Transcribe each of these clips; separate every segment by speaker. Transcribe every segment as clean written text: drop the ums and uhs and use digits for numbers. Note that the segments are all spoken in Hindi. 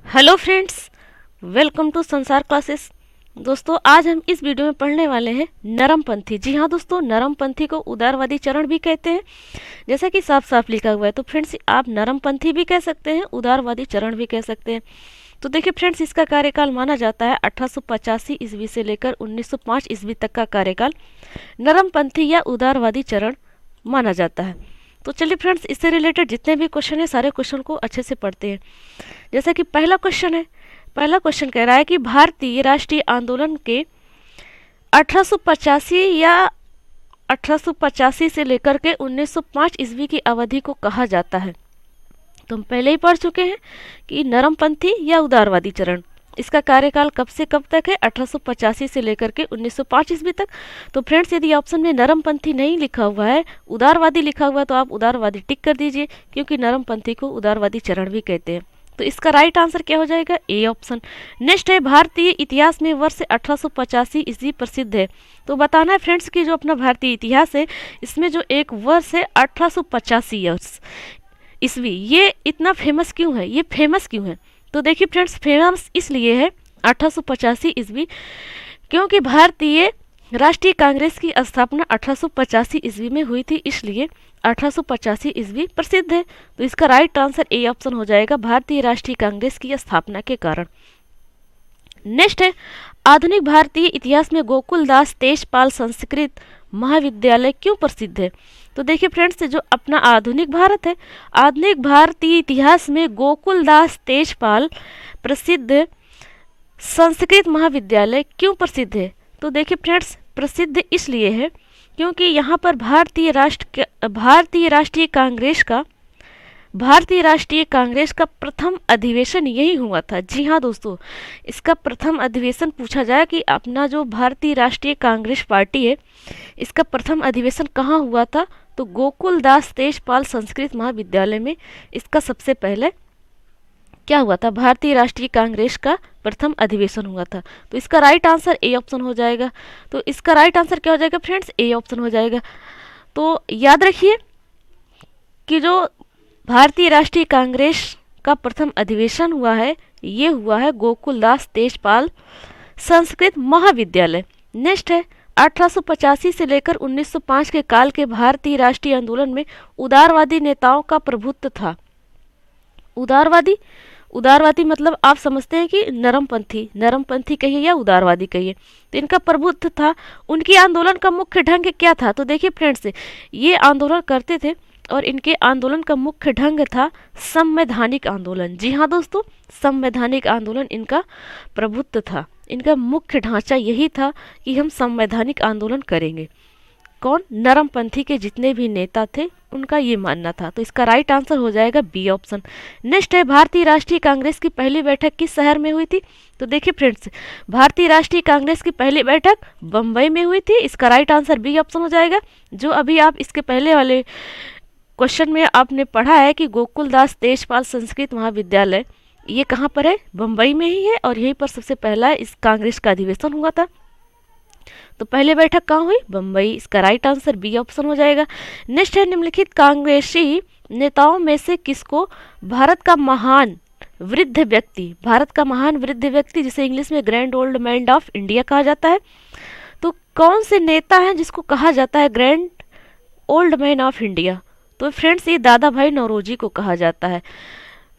Speaker 1: हेलो फ्रेंड्स, वेलकम टू संसार क्लासेस। दोस्तों, आज हम इस वीडियो में पढ़ने वाले हैं नरमपंथी। जी हाँ दोस्तों, नरमपंथी को उदारवादी चरण भी कहते हैं, जैसा कि साफ साफ लिखा हुआ है। तो फ्रेंड्स, आप नरमपंथी भी कह सकते हैं, उदारवादी चरण भी कह सकते हैं। तो देखिए फ्रेंड्स, इसका कार्यकाल माना जाता है 1885 ईस्वी से लेकर 1905 ईस्वी तक का कार्यकाल नरमपंथी या उदारवादी चरण माना जाता है। तो चलिए फ्रेंड्स, इससे रिलेटेड जितने भी क्वेश्चन हैं सारे क्वेश्चन को अच्छे से पढ़ते हैं। जैसा कि पहला क्वेश्चन कह रहा है कि भारतीय राष्ट्रीय आंदोलन के 1885 या 1885 से लेकर के 1905 ईस्वी की अवधि को कहा जाता है। तो हम पहले ही पढ़ चुके हैं कि नरमपंथी या उदारवादी चरण, इसका कार्यकाल कब से कब तक है? 1885 से लेकर के 1905 ईस्वी तक। तो फ्रेंड्स, यदि ऑप्शन में नरमपंथी नहीं लिखा हुआ है, उदारवादी लिखा हुआ है, तो आप उदारवादी टिक कर दीजिए, क्योंकि नरमपंथी को उदारवादी चरण भी कहते हैं। तो इसका राइट आंसर क्या हो जाएगा? A option. नेक्स्ट है, भारतीय इतिहास में वर्ष 1885 ईस्वी प्रसिद्ध है। तो बताना है फ्रेंड्स कि जो अपना भारतीय इतिहास है, इसमें जो एक वर्ष है 1885 ईस्वी, ये इतना फेमस क्यों है? ये फेमस क्यों है? तो देखिए फ्रेंड्स, फेमस इसलिए है 1885 ईस्वी, क्योंकि भारतीय राष्ट्रीय कांग्रेस की स्थापना 1885 ईस्वी में हुई थी, इसलिए 1885 ईस्वी प्रसिद्ध है। तो इसका राइट आंसर ए ऑप्शन हो जाएगा, भारतीय राष्ट्रीय कांग्रेस की स्थापना के कारण। नेक्स्ट है, आधुनिक भारतीय इतिहास में गोकुलदास तेजपाल संस्कृत महाविद्यालय क्यों प्रसिद्ध है? तो देखिए फ्रेंड्स, जो अपना आधुनिक भारत है, आधुनिक भारतीय इतिहास में गोकुलदास तेजपाल प्रसिद्ध संस्कृत महाविद्यालय क्यों प्रसिद्ध है? तो देखिए फ्रेंड्स, प्रसिद्ध इसलिए है क्योंकि यहाँ पर भारतीय राष्ट्रीय कांग्रेस का प्रथम अधिवेशन यही हुआ था। जी हाँ दोस्तों, इसका प्रथम अधिवेशन पूछा जाए कि अपना जो भारतीय राष्ट्रीय कांग्रेस पार्टी है, इसका प्रथम अधिवेशन कहाँ हुआ था? तो गोकुलदास तेजपाल संस्कृत महाविद्यालय में इसका सबसे पहले क्या हुआ था? भारतीय राष्ट्रीय कांग्रेस का प्रथम अधिवेशन हुआ था। तो इसका राइट आंसर ए ऑप्शन हो जाएगा। तो इसका राइट आंसर क्या हो जाएगा फ्रेंड्स? ए ऑप्शन हो जाएगा। तो याद रखिए कि जो भारतीय राष्ट्रीय कांग्रेस का प्रथम अधिवेशन हुआ है, ये हुआ है गोकुलदास तेजपाल संस्कृत महाविद्यालय। नेक्स्ट है, 1885 से लेकर 1905 के काल के भारतीय राष्ट्रीय आंदोलन में उदारवादी नेताओं का प्रभुत्व था। उदारवादी मतलब आप समझते हैं कि नरमपंथी कहिए या उदारवादी कहिए, तो इनका प्रभुत्व था। उनकी आंदोलन का मुख्य ढंग क्या था? तो देखिए फ्रेंड्स, ये आंदोलन करते थे और इनके आंदोलन का मुख्य ढंग था संवैधानिक आंदोलन। जी हाँ दोस्तों, संवैधानिक आंदोलन इनका प्रभुत्व था। इनका मुख्य ढांचा यही था कि हम संवैधानिक आंदोलन करेंगे। कौन? नरमपंथी के जितने भी नेता थे, उनका ये मानना था। तो इसका राइट आंसर हो जाएगा बी ऑप्शन। नेक्स्ट है, भारतीय राष्ट्रीय कांग्रेस की पहली बैठक किस शहर में हुई थी? तो देखिए फ्रेंड्स, भारतीय राष्ट्रीय कांग्रेस की पहली बैठक बम्बई में हुई थी। इसका राइट आंसर बी ऑप्शन हो जाएगा। जो अभी आप इसके पहले वाले क्वेश्चन में आपने पढ़ा है कि गोकुलदास तेजपाल संस्कृत महाविद्यालय, ये कहाँ पर है? बम्बई में ही है, और यहीं पर सबसे पहला इस कांग्रेस का अधिवेशन हुआ था। तो पहले बैठक कहाँ हुई? बम्बई। इसका राइट आंसर बी ऑप्शन हो जाएगा। नेक्स्ट है, निम्नलिखित कांग्रेसी नेताओं में से किसको भारत का महान वृद्ध व्यक्ति जिसे इंग्लिश में grand old man of India कहा जाता है, तो कौन से नेता हैं जिसको कहा जाता है grand old man of India? तो फ्रेंड्स, ये दादा भाई नौरोजी को कहा जाता है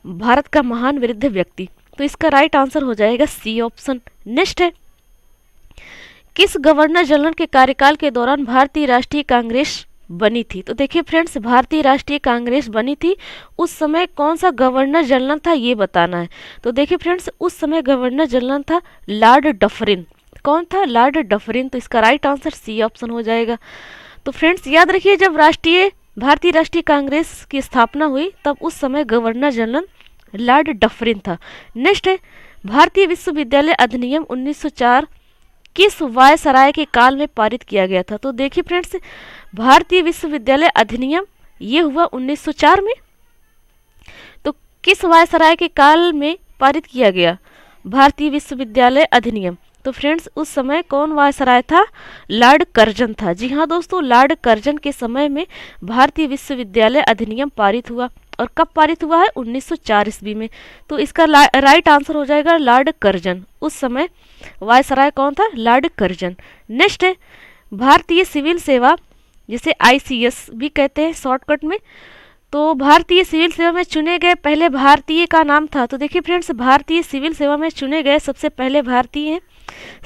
Speaker 1: भारत का महान वृद्ध व्यक्ति। तो इसका राइट आंसर हो जाएगा सी ऑप्शन। नेक्स्ट है, किस गवर्नर जनरल के कार्यकाल के दौरान भारतीय राष्ट्रीय कांग्रेस बनी थी? तो देखिए फ्रेंड्स, भारतीय राष्ट्रीय कांग्रेस बनी थी, उस समय कौन सा गवर्नर जनरल था ये बताना है। तो देखिए फ्रेंड्स, उस समय गवर्नर जनरल था लॉर्ड डफरिन। कौन था? Lord Dufferin. तो इसका राइट आंसर सी ऑप्शन हो जाएगा। तो फ्रेंड्स, याद रखिए, जब भारतीय राष्ट्रीय कांग्रेस की स्थापना हुई, तब उस समय गवर्नर जनरल लॉर्ड डफरिन था। नेक्स्ट है, भारतीय विश्वविद्यालय अधिनियम 1904 किस वायसराय के काल में पारित किया गया था? तो देखिए फ्रेंड्स, भारतीय विश्वविद्यालय अधिनियम ये हुआ 1904 में। तो किस वायसराय के काल में पारित किया गया भारतीय विश्वविद्यालय अधिनियम? तो फ्रेंड्स उस समय कौन वायसराय था? लॉर्ड कर्जन था। जी हाँ दोस्तों, लॉर्ड कर्जन के समय में भारतीय विश्वविद्यालय अधिनियम पारित हुआ। और कब पारित हुआ है? 1904 ईस्वी में। तो इसका राइट आंसर हो जाएगा लॉर्ड कर्जन। उस समय वायसराय कौन था? Lord Curzon. नेक्स्ट है भारतीय सिविल सेवा, जिसे आईसीएस भी कहते हैं शॉर्टकट में। तो भारतीय सिविल सेवा में चुने गए पहले भारतीय का नाम था। तो देखिए फ्रेंड्स, भारतीय सिविल सेवा में चुने गए सबसे पहले भारतीय हैं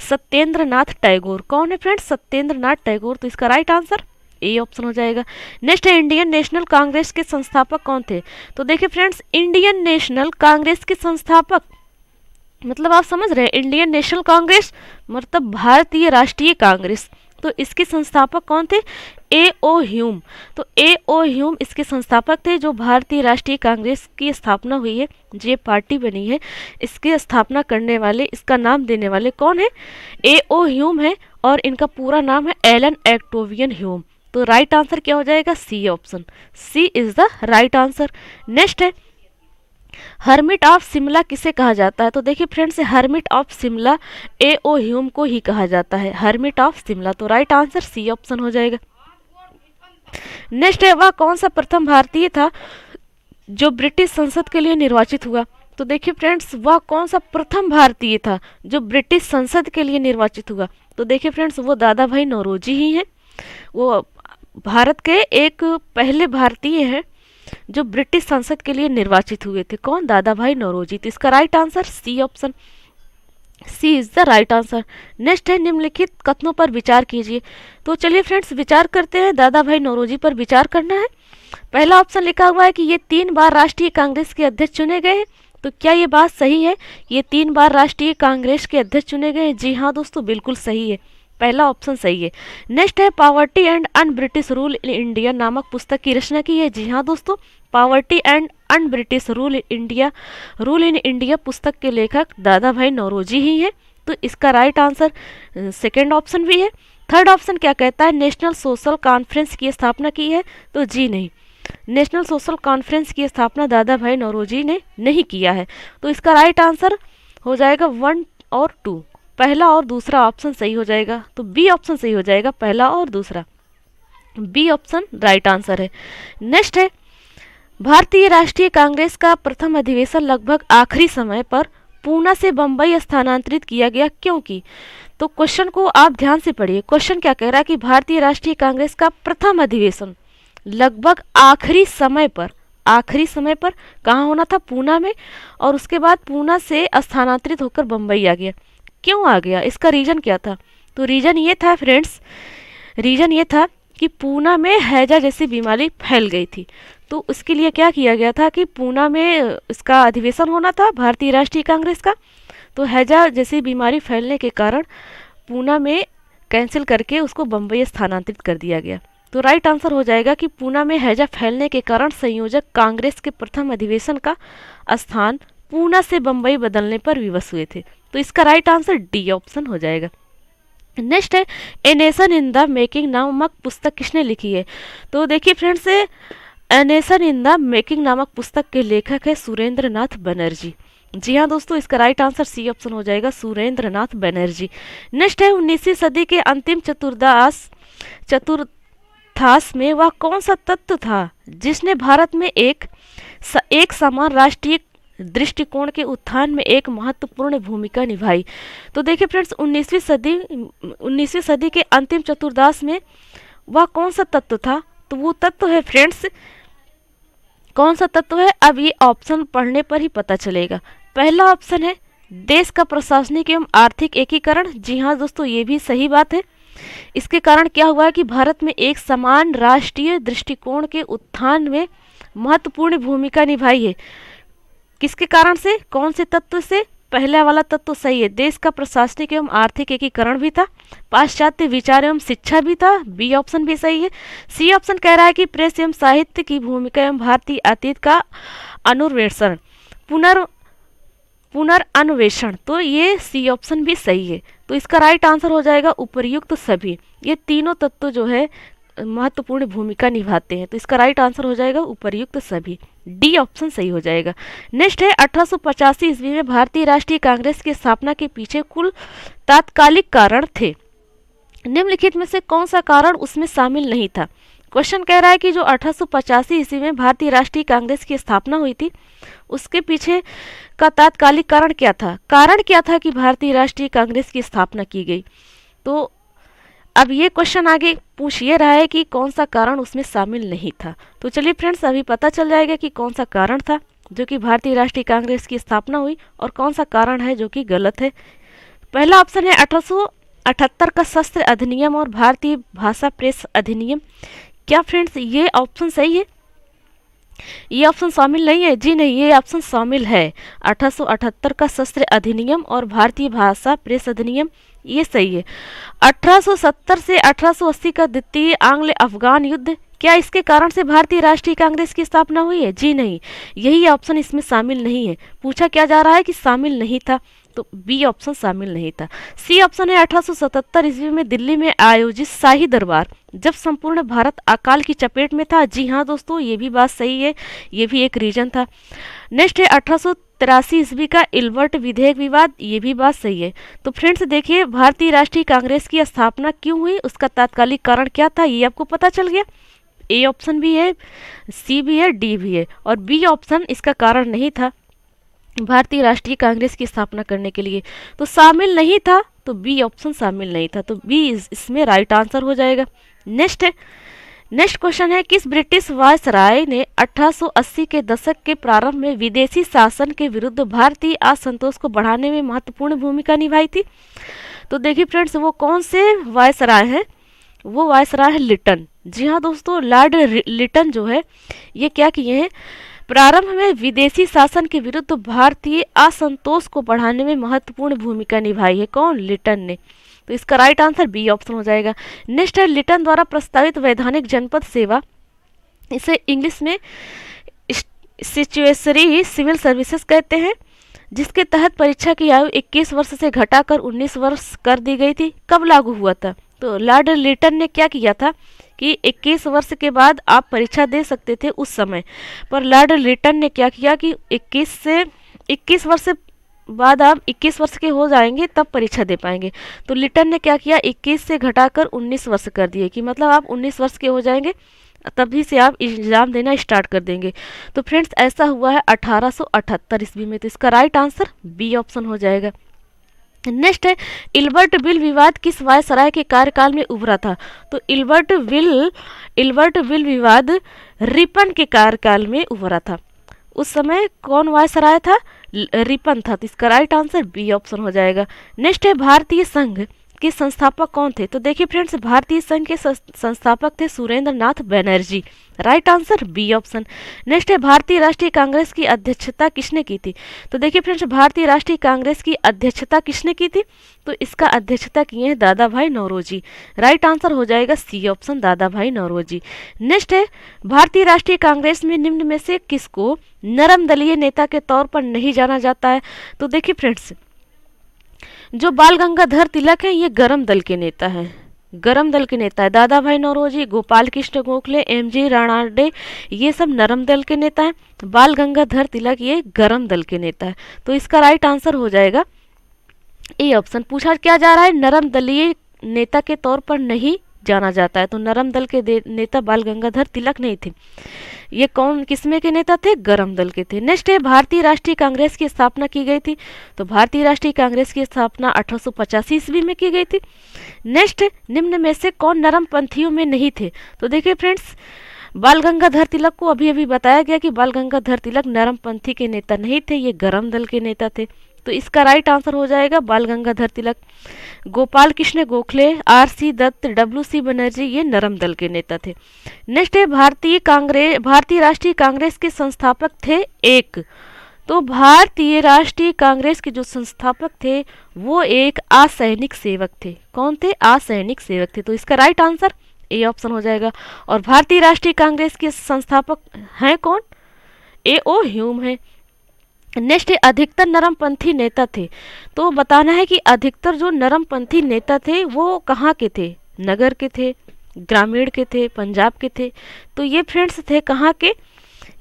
Speaker 1: सत्येंद्र नाथ टैगोर। कौन है फ्रेंड्स? सत्येंद्र नाथ टैगोर। तो इसका राइट आंसर ए ऑप्शन हो जाएगा। नेक्स्ट है इंडियन नेशनल कांग्रेस के संस्थापक कौन थे? तो देखिए फ्रेंड्स, इंडियन नेशनल कांग्रेस के संस्थापक मतलब आप समझ रहे हैं, इंडियन नेशनल कांग्रेस मतलब भारतीय राष्ट्रीय कांग्रेस। तो इसके संस्थापक कौन थे? ए ओ ह्यूम। तो ए ओ ह्यूम इसके संस्थापक थे। जो भारतीय राष्ट्रीय कांग्रेस की स्थापना हुई है, जो पार्टी बनी है, इसकी स्थापना करने वाले, इसका नाम देने वाले कौन है? ए ओ ह्यूम है। और इनका पूरा नाम है एलन एक्टोवियन ह्यूम। तो राइट आंसर क्या हो जाएगा? C option. C is the right answer. Next है हर्मिट ऑफ शिमला किसे कहा जाता है? तो देखिए friends, hermit of Shimla A O Hume को ही कहा जाता है, हर्मिट ऑफ शिमला। तो राइट आंसर सी ऑप्शन हो जाएगा। नेक्स्ट है वह कौन सा प्रथम भारतीय था जो ब्रिटिश संसद के लिए निर्वाचित हुआ? तो देखिए फ्रेंड्स, वह कौन सा प्रथम भारतीय था जो ब्रिटिश संसद के लिए निर्वाचित हुआ? तो देखिए फ्रेंड्स, वो दादा भाई नौरोजी ही हैं। वो भारत के एक पहले भारतीय हैं जो ब्रिटिश संसद के लिए निर्वाचित हुए थे। कौन? दादा भाई नौरोजी। तो इसका right answer C option, C is the right answer. Next है निम्नलिखित कथनों पर विचार कीजिए। तो चलिए फ्रेंड्स विचार करते हैं, दादा भाई नौरोजी पर विचार करना है। पहला ऑप्शन लिखा हुआ है कि ये 3 बार राष्ट्रीय कांग्रेस के अध्यक्ष चुने गए हैं। तो क्या ये बात सही है? ये 3 बार राष्ट्रीय कांग्रेस के अध्यक्ष चुने गए हैं? जी हाँ दोस्तों, बिल्कुल सही है, पहला ऑप्शन सही है। नेक्स्ट है poverty and un British rule in India नामक पुस्तक की रचना की है। जी हाँ दोस्तों, poverty and un British rule in India पुस्तक के लेखक दादा भाई नौरोजी ही हैं। तो इसका राइट आंसर सेकेंड ऑप्शन भी है। थर्ड ऑप्शन क्या कहता है? नेशनल सोशल कॉन्फ्रेंस की स्थापना की है। तो जी नहीं, नेशनल सोशल कॉन्फ्रेंस की स्थापना दादा भाई नौरोजी ने नहीं किया है। तो इसका राइट आंसर हो जाएगा 1 और 2, पहला और दूसरा ऑप्शन सही हो जाएगा। तो बी ऑप्शन सही हो जाएगा, पहला और दूसरा, बी ऑप्शन राइट आंसर है। नेक्स्ट है भारतीय राष्ट्रीय कांग्रेस का प्रथम अधिवेशन लगभग आखिरी समय पर पूना से बंबई स्थानांतरित किया गया क्योंकि? तो क्वेश्चन को आप ध्यान से पढ़िए। क्वेश्चन क्या कह रहा है कि भारतीय राष्ट्रीय कांग्रेस का प्रथम अधिवेशन लगभग आखिरी समय पर कहाँ होना था? पूना में। और उसके बाद पूना से स्थानांतरित होकर बंबई आ गया। क्यों आ गया? इसका रीजन क्या था? तो रीजन ये था फ्रेंड्स, रीजन ये था कि पूना में हैजा जैसी बीमारी फैल गई थी। तो उसके लिए क्या किया गया था कि पूना में इसका अधिवेशन होना था भारतीय राष्ट्रीय कांग्रेस का। तो हैजा जैसी बीमारी फैलने के कारण पूना में कैंसिल करके उसको बम्बई स्थानांतरित कर दिया गया। तो राइट आंसर हो जाएगा कि पूना में हैजा फैलने के कारण संयोजक कांग्रेस के प्रथम अधिवेशन का स्थान पूना से बम्बई बदलने पर विवश हुए थे। तो इसका राइट आंसर डी ऑप्शन हो जाएगा। नेक्स्ट है a nation in the making नामक पुस्तक किसने लिखी है? तो देखिए friends, a nation in the making नामक पुस्तक के लेखक है सुरेंद्र नाथ बनर्जी। जी हाँ दोस्तों, इसका राइट आंसर सी ऑप्शन हो जाएगा, सुरेंद्र नाथ बनर्जी। नेक्स्ट है 19वीं सदी के अंतिम चतुर्थांश में वह कौन सा तत्व था जिसने भारत में एक समान राष्ट्रीय दृष्टिकोण के उत्थान में एक महत्वपूर्ण भूमिका निभाई? तो देखिए फ्रेंड्स, 19वीं सदी के अंतिम चतुर्थांश में वह कौन सा तत्व था? तो वो तत्व है फ्रेंड्स, कौन सा तत्व है? अब ये ऑप्शन पढ़ने पर ही पता चलेगा। पहला ऑप्शन है देश का प्रशासनिक एवं आर्थिक एकीकरण। जी हाँ दोस्तों, ये भी सही बात है। इसके कारण क्या हुआ है कि भारत में एक समान राष्ट्रीय दृष्टिकोण के उत्थान में महत्वपूर्ण भूमिका निभाई है। किसके कारण से? कौन से तत्व से? पहला वाला तत्व सही है, देश का प्रशासनिक एवं आर्थिक एकीकरण भी था, पाश्चात्य विचार एवं शिक्षा भी था, बी ऑप्शन भी सही है। सी ऑप्शन कह रहा है कि प्रेस एवं साहित्य की भूमिका एवं भारतीय अतीत का अनुवेषण, पुनर्अन्वेषण। तो ये सी ऑप्शन भी सही है। तो इसका राइट आंसर हो जाएगा उपर्युक्त सभी। ये तीनों तत्व जो है महत्वपूर्ण भूमिका निभाते हैं। तो इसका राइट आंसर हो जाएगा उपर्युक्त सभी, डी ऑप्शन सही हो जाएगा। नेक्स्ट है 1885 ईस्वी में भारतीय राष्ट्रीय कांग्रेस की स्थापना के पीछे कुल तात्कालिक कारण थे। निम्नलिखित में से कौन सा कारण उसमें शामिल नहीं था। क्वेश्चन कह रहा है कि जो 1885 ईस्वी में भारतीय राष्ट्रीय कांग्रेस की स्थापना हुई थी उसके पीछे का तात्कालिक कारण क्या था। कारण क्या था कि भारतीय राष्ट्रीय कांग्रेस की स्थापना की गई। तो अब ये क्वेश्चन आगे पूछ ये रहा है कि कौन सा कारण उसमें शामिल नहीं था। तो चलिए फ्रेंड्स अभी पता चल जाएगा कि कौन सा कारण था जो कि भारतीय राष्ट्रीय कांग्रेस की स्थापना हुई और कौन सा कारण है जो कि गलत है। पहला ऑप्शन है 1878 का शस्त्र अधिनियम और भारतीय भाषा प्रेस अधिनियम। क्या फ्रेंड्स ये ऑप्शन सही है? ये ऑप्शन शामिल नहीं है? जी नहीं, ये ऑप्शन शामिल है। 1878 का शस्त्र अधिनियम और भारतीय भाषा प्रेस अधिनियम ये सही है। 1870 से 1880 का द्वितीय आंग्ल अफगान युद्ध, क्या इसके कारण से भारतीय राष्ट्रीय कांग्रेस की स्थापना हुई है? जी नहीं, यही ऑप्शन इसमें शामिल नहीं है। पूछा क्या जा रहा है कि शामिल नहीं था, तो बी ऑप्शन शामिल नहीं था। सी ऑप्शन है 1877 ईस्वी में दिल्ली में आयोजित शाही दरबार जब संपूर्ण भारत अकाल की चपेट में था। जी हाँ दोस्तों, ये भी बात सही है, ये भी एक रीजन था। नेक्स्ट है 1883 ईस्वी का इल्बर्ट विधेयक विवाद, ये भी बात सही है। तो फ्रेंड्स देखिए, भारतीय राष्ट्रीय कांग्रेस की स्थापना क्यों हुई, उसका तात्कालिक कारण क्या था, ये आपको पता चल गया। ए ऑप्शन भी है, सी भी है, डी भी है, और बी ऑप्शन इसका कारण नहीं था भारतीय राष्ट्रीय कांग्रेस की स्थापना करने के लिए, तो शामिल नहीं था, तो बी ऑप्शन शामिल नहीं था, तो बी इसमें राइट आंसर हो जाएगा। नेक्स्ट क्वेश्चन है, किस ब्रिटिश वायसराय ने 1880 के दशक के प्रारंभ में विदेशी शासन के विरुद्ध भारतीय असंतोष को बढ़ाने में महत्वपूर्ण भूमिका निभाई थी। तो देखिए फ्रेंड्स, वो कौन से वायसराय हैं, वो वायसराय है लिटन। जी हाँ दोस्तों, लॉर्ड लिटन जो है ये क्या किए हैं, प्रारंभ में विदेशी शासन के विरुद्ध भारतीय असंतोष को बढ़ाने में महत्वपूर्ण भूमिका निभाई है। कौन? लिटन ने। तो इसका राइट आंसर बी ऑप्शन हो जाएगा। नेक्स्ट है, लिटन द्वारा प्रस्तावित वैधानिक जनपद सेवा, इसे इंग्लिश में स्टैट्यूटरी सिविल सर्विसेज कहते हैं, जिसके तहत परीक्षा की आयु 21 वर्ष से घटाकर 19 वर्ष कर दी गई थी। कब लागू हुआ था? तो लॉर्ड लिटन ने क्या किया था कि 21 वर्ष के बाद आप परीक्षा दे सकते थे उस समय, पर लॉर्ड लिटन ने क्या किया कि 21 वर्ष बाद आप 21 वर्ष के हो जाएंगे तब परीक्षा दे पाएंगे। तो लिटन ने क्या किया, 21 से घटाकर 19 वर्ष कर दिए कि मतलब आप 19 वर्ष के हो जाएंगे तभी से आप एग्जाम देना स्टार्ट कर देंगे। तो फ्रेंड्स ऐसा हुआ है 1878 ईस्वी में, तो इसका राइट आंसर बी ऑप्शन हो जाएगा। नेक्स्ट है, इल्बर्ट बिल विवाद किस वायसराय के कार्यकाल में उभरा था। तो इल्बर्ट बिल विवाद रिपन के कार्यकाल में उभरा था। उस समय कौन वायसराय था? रिपन था। तो इसका राइट आंसर बी ऑप्शन हो जाएगा। नेक्स्ट है, भारतीय संघ के संस्थापक कौन थे। तो देखिए फ्रेंड्स, भारतीय संघ के संस्थापक थे Surendra Nath Banerjee. Right answer B option. Next है, भारतीय राष्ट्रीय कांग्रेस की अध्यक्षता किसने की थी। तो देखिए फ्रेंड्स, भारतीय राष्ट्रीय कांग्रेस की अध्यक्षता किसने की थी, तो इसका अध्यक्षता किए हैं दादा भाई नौरोजी। राइट आंसर हो जाएगा सी ऑप्शन, दादा भाई नौरोजी। नेक्स्ट है, भारतीय राष्ट्रीय कांग्रेस में निम्न में से किसको नरम दलीय नेता के तौर पर नहीं जाना जाता है। तो देखिए फ्रेंड्स, जो बाल गंगाधर तिलक है ये गरम दल के नेता हैं, गरम दल के नेता है। दादा भाई नौरोजी, गोपाल कृष्ण गोखले, एमजी राणाडे, ये सब नरम दल के नेता हैं। बाल गंगाधर तिलक ये गरम दल के नेता है। तो इसका राइट आंसर हो जाएगा ए ऑप्शन। पूछा क्या जा रहा है, नरम दलीय नेता के तौर पर नहीं जाना जाता है, तो नरम दल के नेता बाल गंगाधर तिलक नहीं थे। ये कौन किस्में के नेता थे? गरम दल के थे। नेक्स्ट है, भारतीय राष्ट्रीय कांग्रेस की स्थापना की गई थी। तो भारतीय राष्ट्रीय कांग्रेस की स्थापना 1885 ईस्वी में की गई थी। नेक्स्ट, निम्न में से कौन नरम पंथियों में नहीं थे। तो देखिए फ्रेंड्स, बाल गंगाधर तिलक को अभी अभी बताया गया कि बाल गंगाधर तिलक नरम पंथी के नेता नहीं थे, ये गरम दल के नेता थे। तो इसका राइट आंसर हो जाएगा बाल गंगाधर तिलक। गोपाल कृष्ण गोखले, आर.सी. दत्त, डब्ल्यू.सी. बनर्जी ये नरम दल के नेता थे। नेक्स्ट है, भारतीय राष्ट्रीय कांग्रेस के संस्थापक थे एक। तो भारतीय राष्ट्रीय कांग्रेस के जो संस्थापक थे वो एक असैनिक सेवक थे। कौन थे? असैनिक सेवक थे। तो इसका राइट आंसर ए ऑप्शन हो जाएगा। और भारतीय राष्ट्रीय कांग्रेस के संस्थापक हैं कौन? ए.ओ. ह्यूम है। नेक्स्ट, अधिकतर नरमपंथी नेता थे। तो बताना है कि अधिकतर जो नरमपंथी नेता थे वो कहाँ के थे? नगर के थे, ग्रामीण के थे, पंजाब के थे, तो ये फ्रेंड्स थे कहाँ के,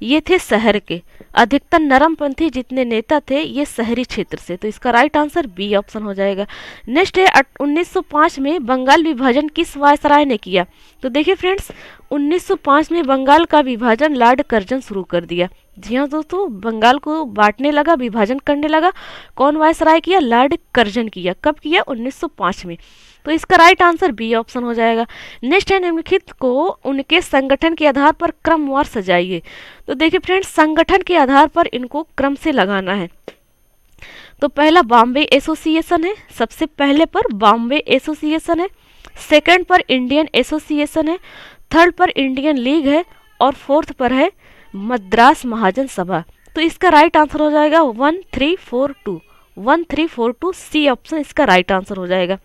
Speaker 1: ये थे शहर के। अधिकतर नरमपंथी जितने नेता थे ये शहरी क्षेत्र से, तो इसका राइट आंसर बी ऑप्शन हो जाएगा। नेक्स्ट है 1905 में बंगाल विभाजन किस वायसराय ने किया। तो देखिए फ्रेंड्स 1905 में बंगाल का विभाजन लॉर्ड कर्जन शुरू कर दिया। जी हाँ दोस्तों, बंगाल को बांटने लगा, विभाजन करने लगा। कौन वायसराय किया, लॉर्ड कर्जन किया। कब किया, 1905 में। तो इसका राइट आंसर बी ऑप्शन हो जाएगा। नेक्स्ट है निम्नलिखित को उनके संगठन के आधार पर क्रमवार सजाइए। तो देखिए फ्रेंड्स संगठन के आधार पर इनको क्रम से लगाना है। तो पहला बॉम्बे एसोसिएशन है, सबसे पहले पर बॉम्बे एसोसिएशन है, सेकंड पर इंडियन एसोसिएशन है, थर्ड पर इंडियन लीग है और फोर्थ पर है मद्रास महाजन सभा। तो इसका राइट आंसर हो जाएगा 1342, 1342 सी ऑप्शन इसका राइट आंसर हो जाएगा।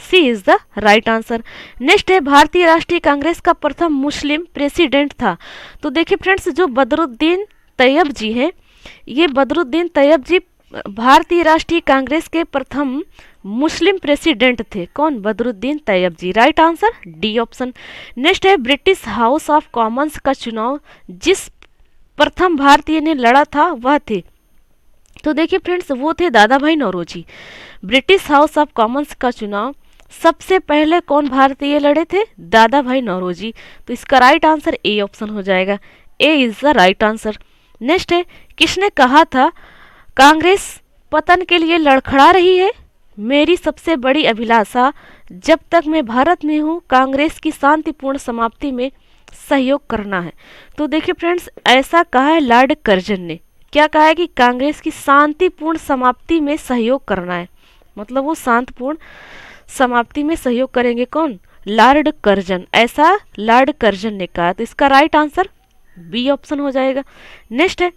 Speaker 1: C is the right answer. Next है भारतीय राष्ट्रीय कांग्रेस का प्रथम मुस्लिम प्रेसिडेंट था। तो देखिए फ्रेंड्स जो बदरुद्दीन तैयब जी हैं, ये बदरुद्दीन तैयब जी भारतीय राष्ट्रीय कांग्रेस के प्रथम मुस्लिम प्रेसिडेंट थे। कौन, Badruddin Tyabji. Right answer D option. Next है ब्रिटिश हाउस ऑफ कॉमन्स का चुनाव जिस प्रथम भारतीय ने लड़ा था वह थे। तो देखिए फ्रेंड्स वो थे Dadabhai Naoroji. British House of Commons का चुनाव सबसे पहले कौन भारतीय लड़े थे, दादा भाई नौरोजी। तो इसका राइट आंसर ए ऑप्शन हो जाएगा। A is the right answer. Next है किसने कहा था कांग्रेस पतन के लिए लड़खड़ा रही है, मेरी सबसे बड़ी अभिलाषा जब तक मैं भारत में हूँ कांग्रेस की शांतिपूर्ण समाप्ति में सहयोग करना है। तो देखिए फ्रेंड्स ऐसा कहा है लॉर्ड कर्जन ने। क्या कहा है कि कांग्रेस की शांतिपूर्ण समाप्ति में सहयोग करना है, मतलब वो शांतिपूर्ण समाप्ति में सहयोग करेंगे। कौन, लॉर्ड कर्जन, ऐसा लॉर्ड कर्जन ने कहा। तो इसका राइट आंसर बी ऑप्शन हो जाएगा। नेक्स्ट है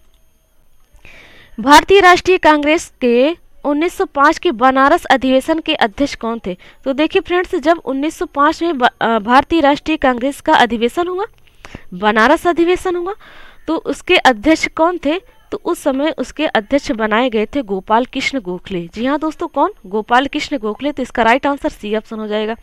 Speaker 1: भारतीय राष्ट्रीय कांग्रेस के 1905 के बनारस अधिवेशन के अध्यक्ष कौन थे। तो देखिए फ्रेंड्स जब 1905 में भारतीय राष्ट्रीय कांग्रेस का अधिवेशन हुआ, बनारस अधिवेशन हुआ, तो उसके अध्यक्ष कौन थे। तो उस समय उसके अध्यक्ष बनाए गए थे गोपाल कृष्ण गोखले। जी हाँ दोस्तों, कौन, गोपाल कृष्ण गोखले। तो इसका राइट आंसर सी ऑप्शन हो जाएगा।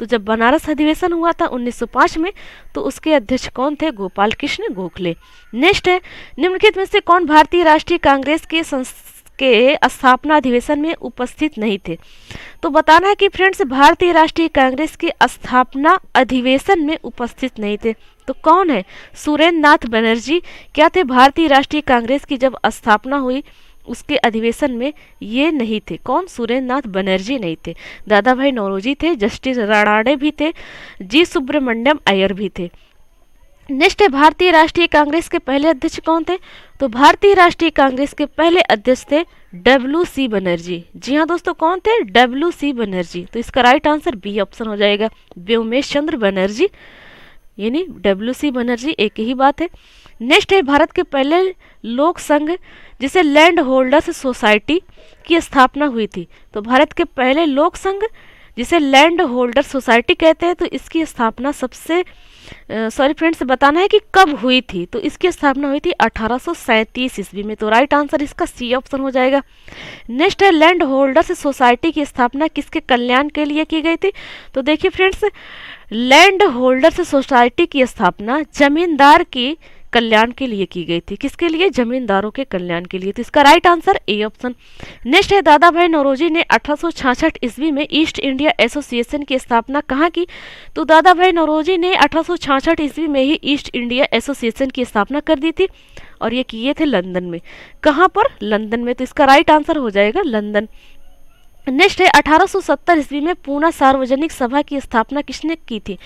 Speaker 1: तो जब बनारस अधिवेशन हुआ था 1905 में, तो उसके अध्यक्ष कौन थे, गोपाल कृष्ण गोखले। नेक्स्ट है निम्नलिखित में से कौन भारतीय राष्ट्रीय कांग्रेस के स्थापना अधिवेशन में उपस्थित नहीं थे। तो बताना है कि फ्रेंड्स भारतीय राष्ट्रीय कांग्रेस के स्थापना अधिवेशन में उपस्थित नहीं थे। तो कौन है, सुरेंद्र नाथ बनर्जी क्या थे, भारतीय राष्ट्रीय कांग्रेस की जब स्थापना हुई उसके अधिवेशन में ये नहीं थे। कौन, सुरेंद्र नाथ बनर्जी नहीं थे। दादा भाई नौरोजी थे, जस्टिस राणाडे भी थे, जी सुब्रमण्यम अय्यर भी थे। नेक्स्ट है भारतीय राष्ट्रीय कांग्रेस के पहले अध्यक्ष कौन थे। तो भारतीय राष्ट्रीय कांग्रेस के पहले अध्यक्ष थे डब्ल्यू.सी. बनर्जी। जी हाँ दोस्तों, कौन थे, डब्ल्यू.सी. बनर्जी। तो इसका राइट आंसर बी ऑप्शन हो जाएगा, व्योमेश चंद्र बनर्जी, यानी डब्ल्यू.सी. बनर्जी एक ही बात है। नेक्स्ट है भारत के पहले लोक संघ जिसे लैंड होल्डर्स सोसाइटी की स्थापना हुई थी। तो भारत के पहले लोक संघ जिसे लैंड होल्डर सोसाइटी कहते हैं, तो इसकी स्थापना सॉरी फ्रेंड्स बताना है कि कब हुई थी। तो इसकी स्थापना हुई थी 1837 ईस्वी में। तो राइट आंसर इसका सी ऑप्शन हो जाएगा। नेक्स्ट है लैंड होल्डर्स सोसाइटी की स्थापना किसके कल्याण के लिए की गई थी। तो देखिए फ्रेंड्स लैंड होल्डर्स सोसाइटी की स्थापना जमींदार की कल्याण के लिए की गई थी। किसके लिए, जमींदारों के कल्याण के लिए। तो इसका right answer A option. Next है दादा भाई नौरोजी ने 1866 ईस्वी में ईस्ट इंडिया एसोसिएशन की स्थापना कहाँ की। तो दादा भाई नौरोजी ने 1866 ईस्वी में ही ईस्ट इंडिया एसोसिएशन की स्थापना कर दी थी और ये किए थे लंदन में। कहाँ पर, लंदन में। तो इसका राइट आंसर हो जाएगा लंदन। नेक्स्ट है 1870 ईस्वी में पूना सार्वजनिक सभा की स्थापना किसने की थी।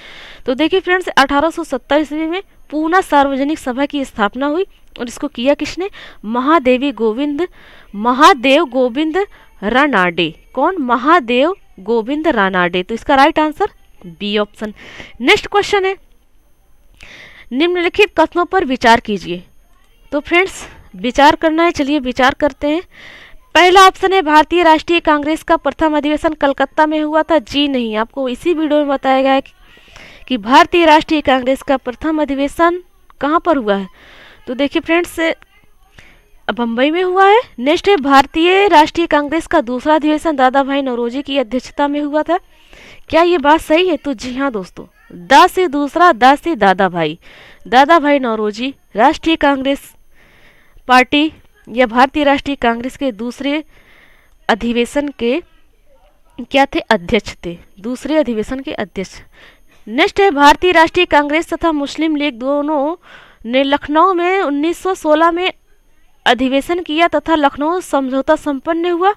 Speaker 1: तो देखिए फ्रेंड्स 1870 ईस्वी में पूना सार्वजनिक सभा की स्थापना हुई और इसको किया किसने, महादेव गोविंद रानाडे। कौन, महादेव गोविंद रानाडे। तो इसका right answer B option. Next question है निम्नलिखित कथनों पर विचार कीजिए। तो फ्रेंड्स विचार करना है, चलिए विचार करते हैं। पहला ऑप्शन है भारतीय राष्ट्रीय कांग्रेस का प्रथम अधिवेशन कलकत्ता में हुआ था। जी नहीं, आपको इसी वीडियो में बताया गया है कि भारतीय राष्ट्रीय कांग्रेस का प्रथम अधिवेशन कहाँ पर हुआ है। तो देखिए फ्रेंड्स बम्बई में हुआ है। नेक्स्ट है भारतीय राष्ट्रीय कांग्रेस का दूसरा अधिवेशन दादा भाई नौरोजी की अध्यक्षता में हुआ था। क्या ये बात सही है। तो जी हाँ दोस्तों, दा से दूसरा, दा से दादा भाई, दादा भाई नौरोजी राष्ट्रीय कांग्रेस पार्टी या भारतीय राष्ट्रीय कांग्रेस के दूसरे अधिवेशन के क्या थे, अध्यक्ष थे, दूसरे अधिवेशन के अध्यक्ष। नेक्स्ट है भारतीय राष्ट्रीय कांग्रेस तथा मुस्लिम लीग दोनों ने लखनऊ में 1916 में अधिवेशन किया तथा लखनऊ समझौता संपन्न हुआ।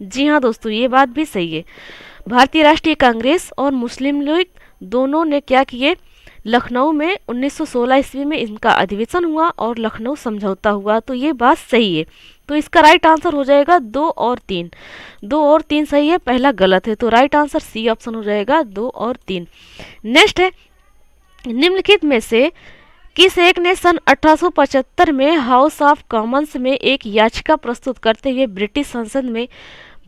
Speaker 1: जी हाँ दोस्तों, ये बात भी सही है। भारतीय राष्ट्रीय कांग्रेस और मुस्लिम लीग दोनों ने क्या किए, लखनऊ में 1916 ईस्वी में इनका अधिवेशन हुआ और लखनऊ समझौता हुआ। तो ये बात सही है। तो इसका राइट आंसर हो जाएगा 2 और 3। 2 और 3 सही है, पहला गलत है, तो राइट आंसर सी ऑप्शन हो जाएगा 2 और 3। नेक्स्ट है, निम्नलिखित में से किस एक ने सन 1875 में हाउस ऑफ कॉमन्स में एक याचिका प्रस्तुत करते हुए ब्रिटिश संसद में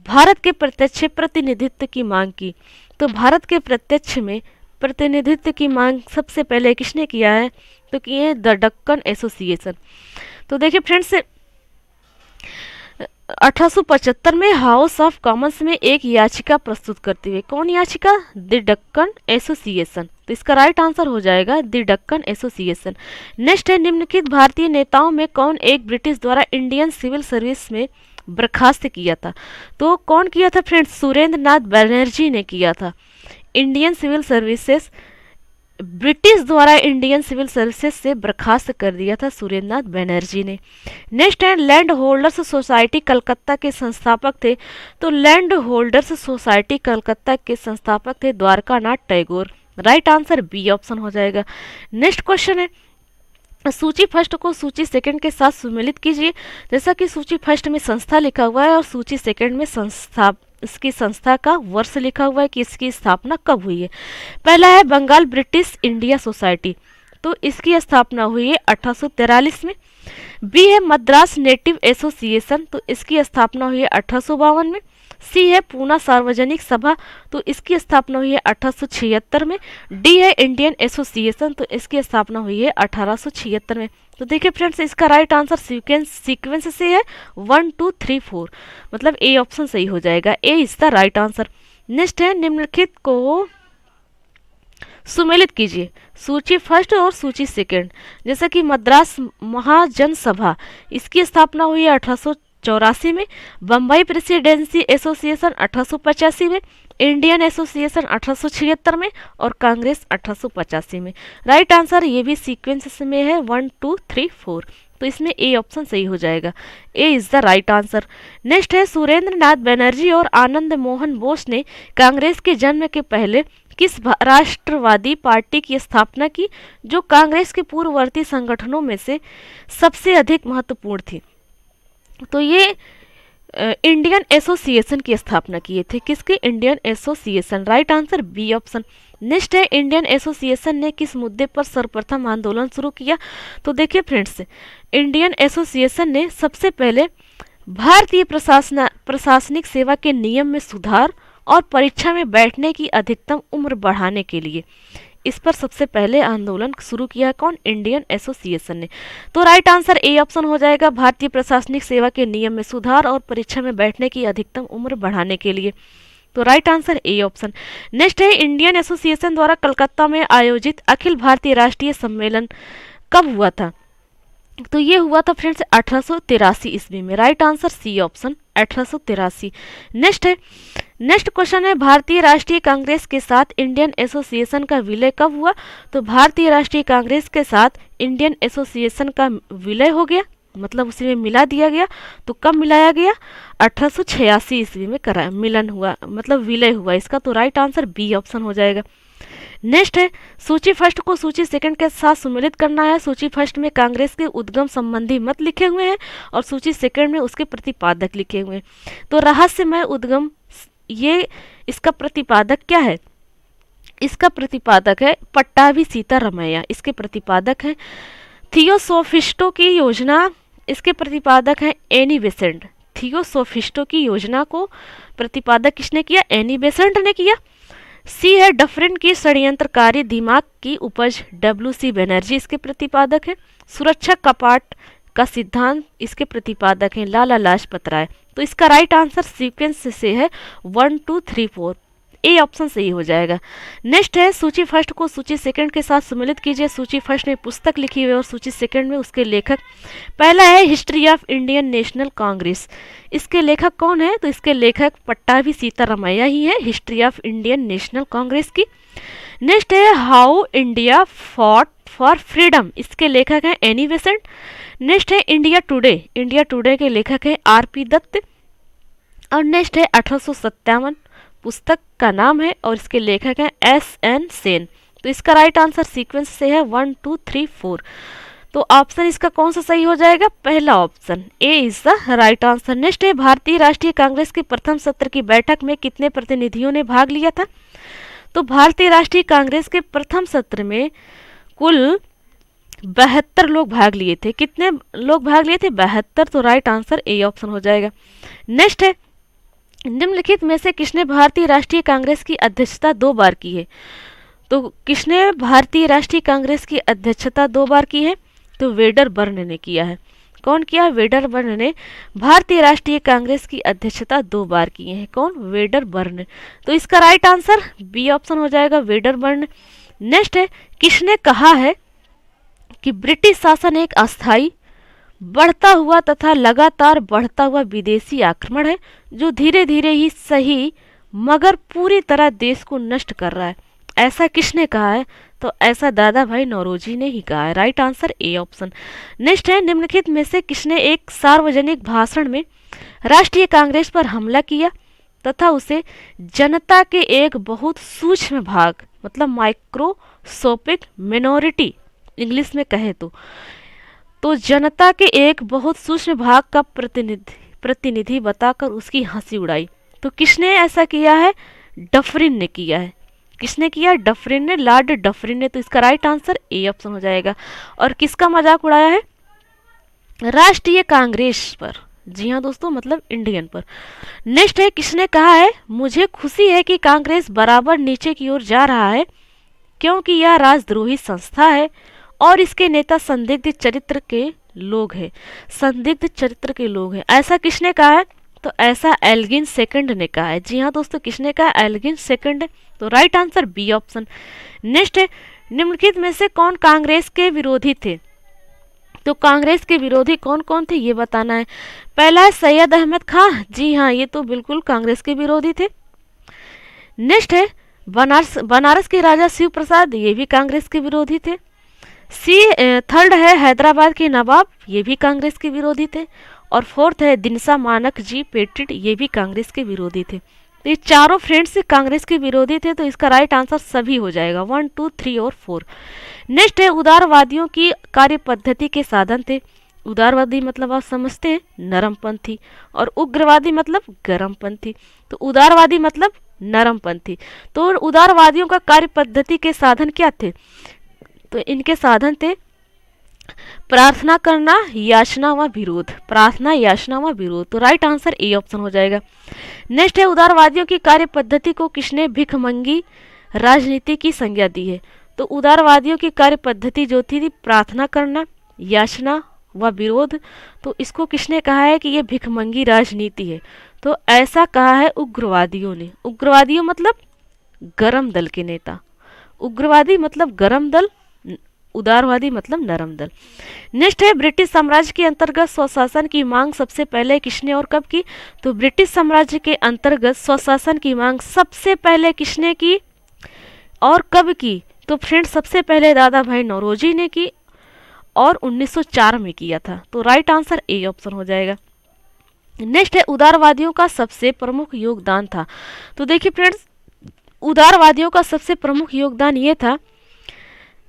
Speaker 1: भारत के प्रत्यक्ष प्रतिनिधित्व की मांग की। तो भारत के प्रत्यक्ष में प्रतिनिधित्व की मांग सबसे पहले किसने किया है, तो किए द डक्कन एसोसिएशन। तो देखिए फ्रेंड्स, 1875 में हाउस ऑफ कॉमन्स में एक याचिका प्रस्तुत करते हुए, कौन याचिका, द डक्कन एसोसिएशन। तो इसका राइट आंसर हो जाएगा द डक्कन एसोसिएशन। नेक्स्ट है, निम्नलिखित भारतीय नेताओं में कौन एक ब्रिटिश द्वारा इंडियन सिविल सर्विस में बर्खास्त किया था। तो कौन किया था फ्रेंड्स, सुरेंद्र नाथ बनर्जी ने किया था। इंडियन सिविल सर्विसेज, ब्रिटिश द्वारा इंडियन सिविल सर्विसेज से बर्खास्त कर दिया था सुरेंद्र नाथ बनर्जी ने। नेक्स्ट है, लैंड होल्डर्स सोसाइटी कलकत्ता के संस्थापक थे। तो लैंड होल्डर्स सोसाइटी कलकत्ता के संस्थापक थे Dwarkanath Tagore. Right answer B option हो जाएगा। नेक्स्ट क्वेश्चन है, सूची फर्स्ट को सूची सेकंड के साथ सुमेलित कीजिए। जैसा कि सूची फर्स्ट में संस्था लिखा हुआ है और सूची सेकंड में संस्था, इसकी संस्था का वर्ष लिखा हुआ है कि इसकी स्थापना कब हुई है। पहला है बंगाल ब्रिटिश इंडिया सोसाइटी, तो इसकी स्थापना हुई है 1843 में। बी है मद्रास नेटिव एसोसिएशन, तो इसकी स्थापना हुई है 1852 में। सी है पूना सार्वजनिक सभा, तो इसकी स्थापना हुई है 1876 में। डी है इंडियन एसोसिएशन, तो इसकी स्थापना हुई है 1876 में। तो देखिए फ्रेंड्स, इसका राइट आंसर सीक्वेंस से है 1 2 3 4, मतलब ए ऑप्शन सही हो जाएगा। A is the right answer. Next है, निम्नलिखित को सुमेलित कीजिए, सूची फर्स्ट और सूची सेकंड। जैसा कि मद्रास महाजन सभा, इसकी स्थापना हुई है 1884 में। बम्बई प्रेसिडेंसी एसोसिएशन 1885 में। इंडियन एसोसिएशन 1876 में और कांग्रेस 1885 में। राइट आंसर ये भी सीक्वेंस में है 1 2 3 4, तो इसमें ए ऑप्शन सही हो जाएगा। A is the right answer. Next है, सुरेंद्र नाथ बनर्जी और आनंद मोहन बोस ने कांग्रेस के जन्म के पहले किस राष्ट्रवादी पार्टी की स्थापना की, जो कांग्रेस के पूर्ववर्ती संगठनों में से सबसे अधिक महत्वपूर्ण थी। तो ये इंडियन एसोसिएशन की स्थापना किए थे। किसके, Indian Association. Right answer B option. Next है, इंडियन एसोसिएशन ने किस मुद्दे पर सर्वप्रथम आंदोलन शुरू किया। तो देखिए फ्रेंड्स, इंडियन एसोसिएशन ने सबसे पहले भारतीय प्रशासनिक सेवा के नियम में सुधार और परीक्षा में बैठने की अधिकतम उम्र बढ़ाने के लिए इस पर सबसे पहले आंदोलन शुरू किया। कौन, इंडियन एसोसिएशन ने। तो राइट आंसर ए ऑप्शन हो जाएगा, भारतीय प्रशासनिक सेवा के नियम में सुधार और परीक्षा में बैठने की अधिकतम उम्र बढ़ाने के लिए। तो right answer A option. Next है, इंडियन एसोसिएशन द्वारा कलकत्ता में आयोजित अखिल भारतीय राष्ट्रीय सम्मेलन कब हुआ था। तो ये हुआ था फ्रेंड्स 1883 ईस्वी में। Right answer C option 1883। Next है, नेक्स्ट क्वेश्चन है, भारतीय राष्ट्रीय कांग्रेस के साथ इंडियन एसोसिएशन का विलय कब हुआ। तो भारतीय राष्ट्रीय कांग्रेस के साथ इंडियन एसोसिएशन का विलय हो गया, मतलब उसी में मिला दिया गया। तो कब मिलाया गया, 1886 ईस्वी में करा मिलन हुआ, मतलब विलय हुआ इसका। तो राइट आंसर बी ऑप्शन हो जाएगा। नेक्स्ट है, सूची फर्स्ट को सूची सेकंड के साथ सुमेलित करना है। सूची फर्स्ट में कांग्रेस के उद्गम संबंधी मत लिखे हुए हैं और सूची सेकंड में उसके प्रतिपादक लिखे हुए हैं। तो रहस्यमय उद्गम, ये इसका प्रतिपादक क्या है, इसका प्रतिपादक है पट्टाभी सीतारमैया, इसके प्रतिपादक है थियोसोफिस्टो की योजना, इसके प्रतिपादक है एनी बेसेंट। थियोसोफिस्टो की योजना को प्रतिपादक किसने किया, एनी बेसेंट ने किया। सी है, डफरिन की षड्यंत्रकारी दिमाग की उपज, WC बनर्जी इसके प्रतिपादक है। सुरक्षा कपाट का सिद्धांत, इसके प्रतिपादक हैं लाला लाजपत राय। तो इसका राइट आंसर सीक्वेंस से है 1 2 3 4। ए ऑप्शन सही हो जाएगा। नेक्स्ट है सूची फर्स्ट को सूची सेकंड के साथ सम्मिलित कीजिए। सूची फर्स्ट में पुस्तक लिखी हुई है और सूची सेकंड में उसके लेखक। पहला है history of Indian national Congress. इसके लेखक कौन है? तो इसके लेखक पट्टाभी सीतारामैया ही है, history of Indian national Congress की। नेक्स्ट है how India fought for freedom. इसके लेखक हैं एनी बेसेंट। नेक्स्ट है इंडिया टुडे। इंडिया टुडे के लेखक हैं आर.पी. दत्त। और नेक्स्ट है 1857, पुस्तक का नाम है और इसके लेखक हैं एस.एन. सेन। तो इसका राइट आंसर सीक्वेंस से है 1 2 3 4। तो ऑप्शन इसका कौन सा सही हो जाएगा? पहला option A is the right answer. Next है भारतीय राष्ट्रीय कांग्रेस के प्रथम सत्र की बैठक में कितने प्रतिनिधियों ने भाग लिया था? तो भारतीय राष्ट्रीय कांग्रेस के प्रथम सत्र में कुल 72 लोग भाग लिए थे। कितने लोग भाग लिए थे? 72। तो राइट आंसर ए ऑप्शन हो जाएगा। नेक्स्ट है निम्नलिखित में से किसने भारतीय राष्ट्रीय कांग्रेस की अध्यक्षता 2 बार की है? तो किसने भारतीय राष्ट्रीय कांग्रेस की अध्यक्षता 2 बार की है? तो वेडरबर्न ने किया है। कौन किया? वेडरबर्न ने भारतीय राष्ट्रीय कांग्रेस की अध्यक्षता 2 बार की है। कौन? वेडरबर्न। तो इसका राइट आंसर बी ऑप्शन हो जाएगा, वेडरबर्न। नेक्स्ट है किसने कहा है कि ब्रिटिश शासन एक अस्थायी, बढ़ता हुआ तथा लगातार बढ़ता हुआ विदेशी आक्रमण है जो धीरे धीरे ही सही मगर पूरी तरह देश को नष्ट कर रहा है। ऐसा किसने कहा है? तो ऐसा दादा भाई नौरोजी ने ही कहा है। Right answer A option. Next है निम्नलिखित में से किसने एक सार्वजनिक भाषण में राष्ट्रीय कांग्रेस पर हमला किया तथा उसे जनता के एक बहुत सूक्ष्म भाग मतलब माइक्रोस्कोपिक मिनोरिटी इंग्लिश में कहे तो जनता के एक बहुत सूक्ष्म भाग का प्रतिनिधि बताकर उसकी हंसी उड़ाई। तो किसने ऐसा किया है? डफरिन ने किया है। किसने किया? डफरिन ने, लॉर्ड डफरिन ने। तो इसका राइट आंसर ए ऑप्शन हो जाएगा। और किसका मजाक उड़ाया है? राष्ट्रीय कांग्रेस पर। जी हाँ दोस्तों, मतलब इंडियन पर। नेक्स्ट है किसने कहा है मुझे खुशी है कि कांग्रेस बराबर नीचे की ओर जा रहा है क्योंकि यह राजद्रोही संस्था है और इसके नेता संदिग्ध चरित्र के लोग हैं। संदिग्ध चरित्र के लोग हैं, ऐसा किसने कहा है? तो ऐसा एल्गिन सेकंड ने कहा है। जी हाँ दोस्तों, किसने कहा? Elgin second. तो right answer B option. Next है निम्नलिखित में से कौन कांग्रेस के विरोधी थे? तो कांग्रेस के विरोधी कौन कौन थे ये बताना है। पहला है सैयद अहमद खां। जी हाँ, ये तो बिल्कुल कांग्रेस के विरोधी थे। नेक्स्ट है बनारस के राजा शिव प्रसाद, ये भी कांग्रेस के विरोधी थे। थर्ड है हैदराबाद के नवाब, ये भी कांग्रेस के विरोधी थे। और फोर्थ है दिनसा मानक जी पेटिट, ये भी कांग्रेस के विरोधी थे। तो ये चारों फ्रेंड्स कांग्रेस के विरोधी थे। तो इसका राइट आंसर सभी हो जाएगा, 1 2 3 और 4। नेक्स्ट है उदारवादियों की कार्य पद्धति के साधन थे। उदारवादी मतलब आप समझते हैं नरमपंथी, और उग्रवादी मतलब गरमपंथी। तो उदारवादी मतलब नरमपंथी। तो उदारवादियों का कार्य पद्धति के साधन क्या थे? तो इनके साधन थे प्रार्थना करना, याचना व विरोध। प्रार्थना, याचना व विरोध। तो राइट आंसर ए ऑप्शन हो जाएगा। नेक्स्ट है उदारवादियों की कार्य पद्धति को किसने भिखमंगी राजनीति की संज्ञा दी है? तो उदारवादियों की कार्य पद्धति जो थी प्रार्थना करना, याचना व विरोध। तो इसको किसने कहा है कि ये भिखमंगी राजनीति है? तो ऐसा कहा है उग्रवादियों ने। उग्रवादियों मतलब गरम दल के नेता। उग्रवादी मतलब गरम दल, उदारवादी मतलब नरम दल। नेक्स्ट है ब्रिटिश साम्राज्य के अंतर्गत स्वशासन की मांग सबसे पहले किसने और कब की? तो ब्रिटिश साम्राज्य के अंतर्गत स्वशासन की मांग सबसे पहले किसने की और कब की? तो फ्रेंड्स सबसे पहले दादा भाई नौरोजी ने की और 1904 में किया था। तो राइट आंसर ए ऑप्शन हो जाएगा। नेक्स्ट है उदारवादियों का सबसे प्रमुख योगदान था। तो देखिए फ्रेंड्स, उदारवादियों का सबसे प्रमुख योगदान ये था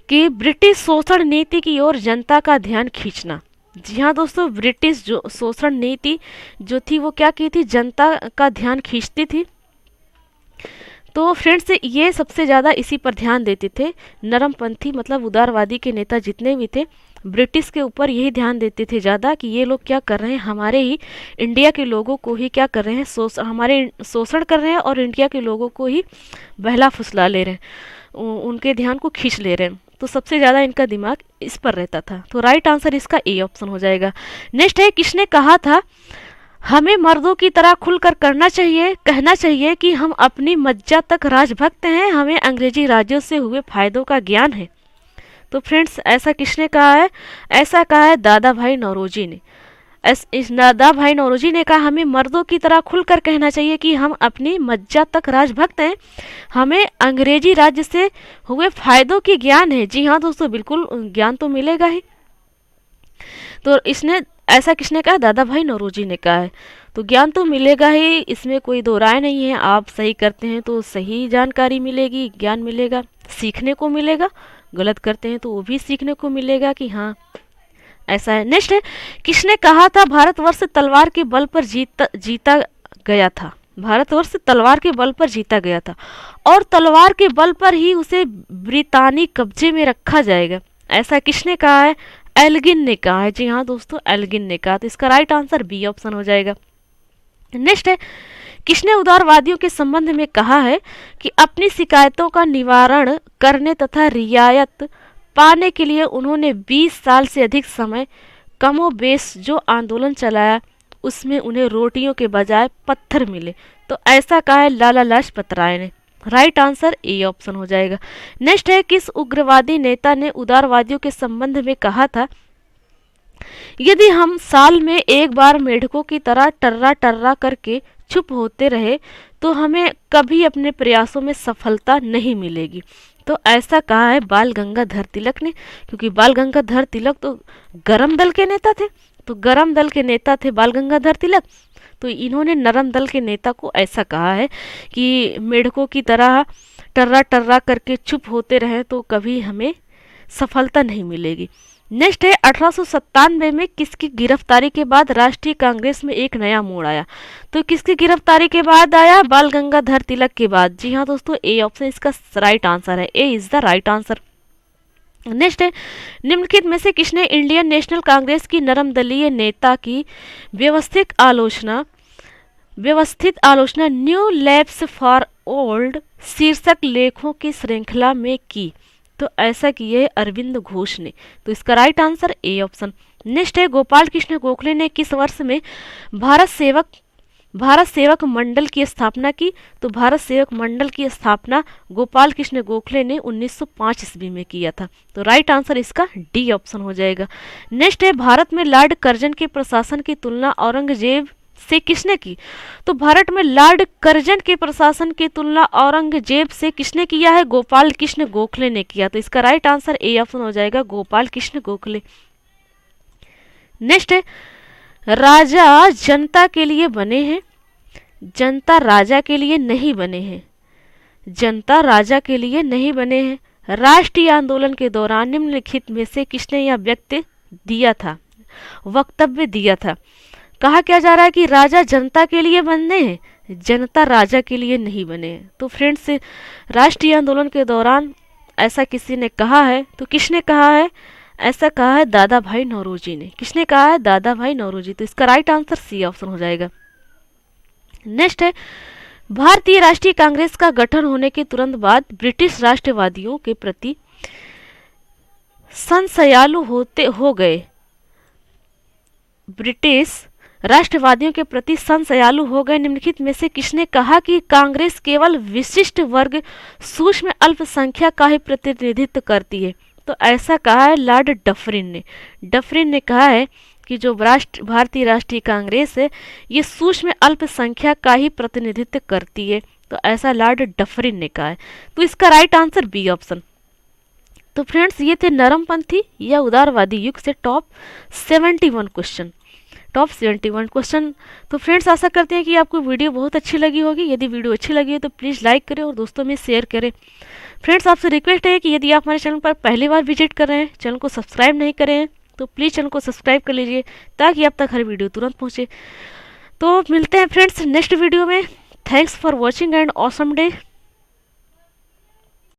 Speaker 1: कि ब्रिटिश शोषण नीति की ओर जनता का ध्यान खींचना। जी हाँ दोस्तों, ब्रिटिश जो शोषण नीति जो थी वो क्या की थी? जनता का ध्यान खींचती थी। तो फ्रेंड्स ये सबसे ज़्यादा इसी पर ध्यान देते थे। नरमपंथी मतलब उदारवादी के नेता जितने भी थे ब्रिटिश के ऊपर यही ध्यान देते थे ज़्यादा कि ये लोग क्या कर रहे हैं, हमारे ही इंडिया के लोगों को ही क्या कर रहे हैं, हमारे शोषण कर रहे हैं और इंडिया के लोगों को ही बहला फुसला ले रहे हैं, उनके ध्यान को खींच ले रहे हैं। तो सबसे ज़्यादा इनका दिमाग इस पर रहता था। तो राइट आंसर इसका ए ऑप्शन हो जाएगा। नेक्स्ट है किसने कहा था हमें मर्दों की तरह खुलकर करना चाहिए, कहना चाहिए कि हम अपनी मज्जा तक राजभक्त हैं, हमें अंग्रेजी राज्यों से हुए फायदों का ज्ञान है। तो फ्रेंड्स ऐसा किसने कहा है? ऐसा कहा है दादा भाई नौरोजी ने। इस दादा भाई नौरोजी ने कहा हमें मर्दों की तरह खुलकर कहना चाहिए कि हम अपनी मज्जा तक राजभक्त हैं, हमें अंग्रेजी राज्य से हुए फायदों की ज्ञान है। जी हाँ दोस्तों, बिल्कुल ज्ञान तो मिलेगा ही। तो इसने ऐसा किसने कहा? दादा भाई नौरोजी ने कहा है। तो ज्ञान तो मिलेगा ही, इसमें कोई दो राय नहीं है। आप सही करते हैं तो सही जानकारी मिलेगी, ज्ञान मिलेगा, सीखने को मिलेगा। गलत करते हैं तो वो भी सीखने को मिलेगा कि हाँ ऐसा है। नेक्स्ट है, किसने कहा था भारतवर्ष तलवार के बल पर जीता गया था? भारतवर्ष तलवार के बल पर जीता गया था और तलवार के बल पर ही उसे ब्रितानी कब्जे में रखा जाएगा। ऐसा किसने कहा है? एल्गिन ने कहा है। जी हाँ दोस्तों, एल्गिन ने कहा। तो इसका राइट आंसर बी ऑप्शन हो जाएगा। नेक्स्ट है, किसने उदारवादियों के संबंध में कहा है कि अपनी शिकायतों का निवारण करने तथा रियायत पाने के लिए उन्होंने 20 साल से अधिक समय कमोबेश जो आंदोलन चलाया उसमें उन्हें रोटियों के बजाय पत्थर मिले? तो ऐसा कहा है लाला लाजपत राय ने। राइट आंसर ए ऑप्शन हो जाएगा। नेक्स्ट है, किस उग्रवादी नेता ने उदारवादियों के संबंध में कहा था यदि हम साल में एक बार मेढकों की तरह टर्रा टर्रा करके चुप होते रहे तो हमें कभी अपने प्रयासों में सफलता नहीं मिलेगी? तो ऐसा कहा है बाल गंगाधर तिलक ने, क्योंकि बाल गंगाधर तिलक तो गरम दल के नेता थे। तो गरम दल के नेता थे बाल गंगाधर तिलक, तो इन्होंने नरम दल के नेता को ऐसा कहा है कि मेढकों की तरह टर्रा टर्रा करके चुप होते रहे तो कभी हमें सफलता नहीं मिलेगी। नेक्स्ट है, 1897 में किसकी गिरफ्तारी के बाद राष्ट्रीय कांग्रेस में एक नया मोड़ आया? तो किसकी गिरफ्तारी के बाद आया? बाल गंगाधर तिलक के बाद। जी हाँ दोस्तों, ए ऑप्शन इसका राइट आंसर है। A is the right answer. Next है, निम्नलिखित में से किसने इंडियन नेशनल कांग्रेस की नरम दलीय नेता की व्यवस्थित आलोचना न्यू लैब्स फॉर ओल्ड शीर्षक लेखों की श्रृंखला में की? तो ऐसा किए अरविंद घोष ने। तो इसका right answer A option. Next है, गोपाल कृष्ण गोखले ने किस वर्ष में भारत सेवक मंडल की स्थापना की? तो भारत सेवक मंडल की स्थापना गोपाल कृष्ण गोखले ने 1905 ईस्वी में किया था। तो राइट आंसर इसका डी ऑप्शन हो जाएगा। नेक्स्ट है, भारत में लॉर्ड कर्जन के प्रशासन की तुलना औरंगजेब से किसने की? तो भारत में लॉर्ड कर्जन के प्रशासन की तुलना औरंगजेब से किसने किया है? गोपाल कृष्ण गोखले ने किया। तो इसका राइट आंसर ए ऑप्शन हो जाएगा, गोपाल कृष्ण गोखले। नेक्स्ट है, राजा जनता के लिए बने हैं, जनता राजा के लिए नहीं बने हैं। जनता राजा के लिए नहीं बने हैं। राष्ट्रीय आंदोलन के दौरान निम्नलिखित में से किसने यह वक्तव्य दिया था? कहा क्या जा रहा है कि राजा जनता के लिए बने हैं, जनता राजा के लिए नहीं बने हैं। तो फ्रेंड्स, राष्ट्रीय आंदोलन के दौरान ऐसा किसी ने कहा है, तो किसने कहा है? ऐसा कहा है दादा भाई नौरोजी ने। किसने कहा है? दादा भाई नौरोजी। तो इसका राइट आंसर सी ऑप्शन हो जाएगा। नेक्स्ट है, भारतीय राष्ट्रीय कांग्रेस का गठन होने के तुरंत बाद ब्रिटिश राष्ट्रवादियों के प्रति संशयालु हो गए। ब्रिटिश राष्ट्रवादियों के प्रति संशयालु हो गए। निम्नलिखित में से किसने कहा कि कांग्रेस केवल विशिष्ट वर्ग सूक्ष्म अल्पसंख्या का ही प्रतिनिधित्व करती है? तो ऐसा कहा है लॉर्ड डफरिन ने। डफरिन ने कहा है कि जो भारतीय राष्ट्रीय कांग्रेस है ये सूक्ष्म अल्पसंख्या का ही प्रतिनिधित्व करती है। तो ऐसा लॉर्ड डफरिन ने कहा है। तो इसका राइट आंसर बी ऑप्शन। तो फ्रेंड्स, ये थे नरमपंथी या उदारवादी युग से टॉप 71 क्वेश्चन। तो फ्रेंड्स, आशा करते हैं कि आपको वीडियो बहुत अच्छी लगी होगी। यदि वीडियो अच्छी लगी हो तो प्लीज़ लाइक करें और दोस्तों में शेयर करें। फ्रेंड्स, आपसे रिक्वेस्ट है कि यदि आप हमारे चैनल पर पहली बार विजिट कर रहे हैं, चैनल को सब्सक्राइब नहीं करे हैं, तो प्लीज़ चैनल को सब्सक्राइब कर लीजिए ताकि आप तक हर वीडियो तुरंत पहुँचे। तो मिलते हैं फ्रेंड्स नेक्स्ट वीडियो में। Thanks for watching and awesome day.